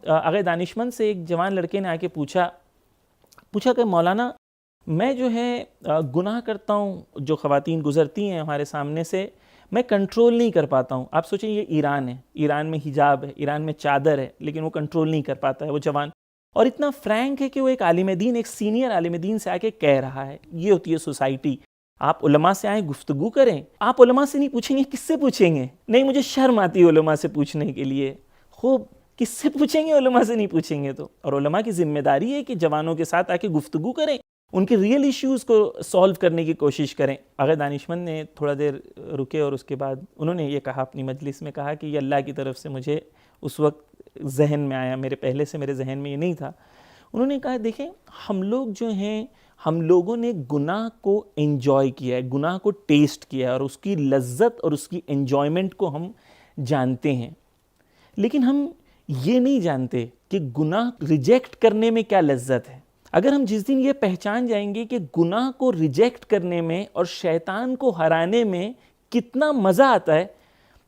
آغا دانشمند سے ایک جوان لڑکے نے آ کے پوچھا کہ مولانا میں جو ہے گناہ کرتا ہوں، جو خواتین گزرتی ہیں ہمارے سامنے سے میں کنٹرول نہیں کر پاتا ہوں. آپ سوچیں یہ ایران ہے، ایران میں حجاب ہے، ایران میں چادر ہے، لیکن وہ کنٹرول نہیں کر پاتا ہے وہ جوان. اور اتنا فرینک ہے کہ وہ ایک عالم دین، ایک سینئر عالم دین سے آ کے کہہ رہا ہے. یہ ہوتی ہے سوسائٹی. آپ علماء سے آئیں، گفتگو کریں. آپ علماء سے نہیں پوچھیں گے، کس سے پوچھیں گے؟ نہیں مجھے شرم آتی ہے علماء سے پوچھنے کے لیے. خوب، کس سے پوچھیں گے؟ علماء سے نہیں پوچھیں گے تو. اور علماء کی ذمہ داری ہے کہ جوانوں کے ساتھ آ کے گفتگو کریں، ان کے ریئل ایشوز کو سولو کرنے کی کوشش کریں. آغا دانشمند نے تھوڑا دیر رکے اور اس کے بعد انہوں نے یہ کہا اپنی مجلس میں، کہا کہ یہ اللہ کی طرف سے مجھے اس وقت ذہن میں آیا، پہلے سے میرے ذہن میں یہ نہیں تھا. انہوں نے کہا دیکھیں ہم لوگ جو ہیں، ہم لوگوں نے گناہ کو انجوائے کیا ہے، گناہ کو ٹیسٹ کیا ہے، اور اس کی لذت اور اس کی انجوائمنٹ کو ہم جانتے ہیں، لیکن ہم یہ نہیں جانتے کہ گناہ ریجیکٹ کرنے میں کیا لذت ہے. اگر ہم جس دن یہ پہچان جائیں گے کہ گناہ کو ریجیکٹ کرنے میں اور شیطان کو ہرانے میں کتنا مزہ آتا ہے،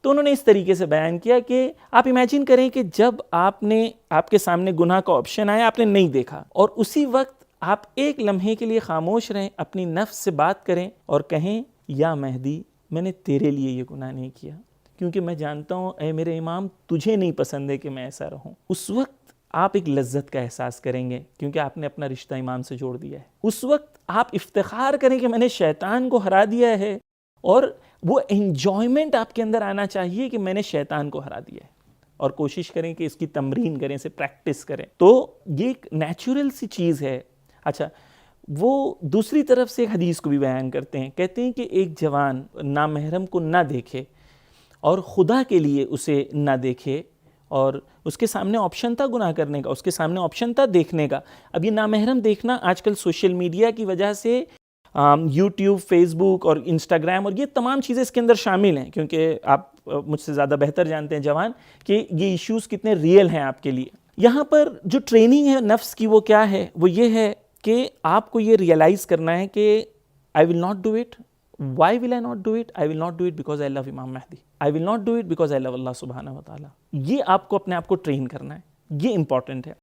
تو انہوں نے اس طریقے سے بیان کیا کہ آپ امیجن کریں کہ جب آپ کے سامنے گناہ کا آپشن آیا، آپ نے نہیں دیکھا، اور اسی وقت آپ ایک لمحے کے لیے خاموش رہیں، اپنی نفس سے بات کریں اور کہیں یا مہدی میں نے تیرے لیے یہ گناہ نہیں کیا، کیونکہ میں جانتا ہوں اے میرے امام تجھے نہیں پسند ہے کہ میں ایسا رہوں. اس وقت آپ ایک لذت کا احساس کریں گے کیونکہ آپ نے اپنا رشتہ امام سے جوڑ دیا ہے. اس وقت آپ افتخار کریں کہ میں نے شیطان کو ہرا دیا ہے، اور وہ انجوائمنٹ آپ کے اندر آنا چاہیے کہ میں نے شیطان کو ہرا دیا ہے، اور کوشش کریں کہ اس کی تمرین کریں، اسے پریکٹس کریں. تو یہ ایک نیچرل سی چیز ہے. اچھا، وہ دوسری طرف سے ایک حدیث کو بھی بیان کرتے ہیں، کہتے ہیں کہ ایک جوان نامحرم کو نہ دیکھے اور خدا کے لیے اسے نہ دیکھے، اور اس کے سامنے آپشن تھا گناہ کرنے کا، اس کے سامنے آپشن تھا دیکھنے کا. اب یہ نامحرم دیکھنا آج کل سوشل میڈیا کی وجہ سے یوٹیوب، فیس بک اور انسٹاگرام اور یہ تمام چیزیں اس کے اندر شامل ہیں، کیونکہ آپ مجھ سے زیادہ بہتر جانتے ہیں جوان کہ یہ ایشوز کتنے ریئل ہیں آپ کے لیے. یہاں پر جو ٹریننگ ہے نفس کی وہ کیا ہے؟ وہ یہ ہے کہ آپ کو یہ ریئلائز کرنا ہے کہ I will not do it. Why will I not do it? I will not do it because I love Imam Mahdi. I will not do it because I love Allah subhanahu wa ta'ala. یہ آپ کو اپنے آپ کو train کرنا ہے، یہ important ہے.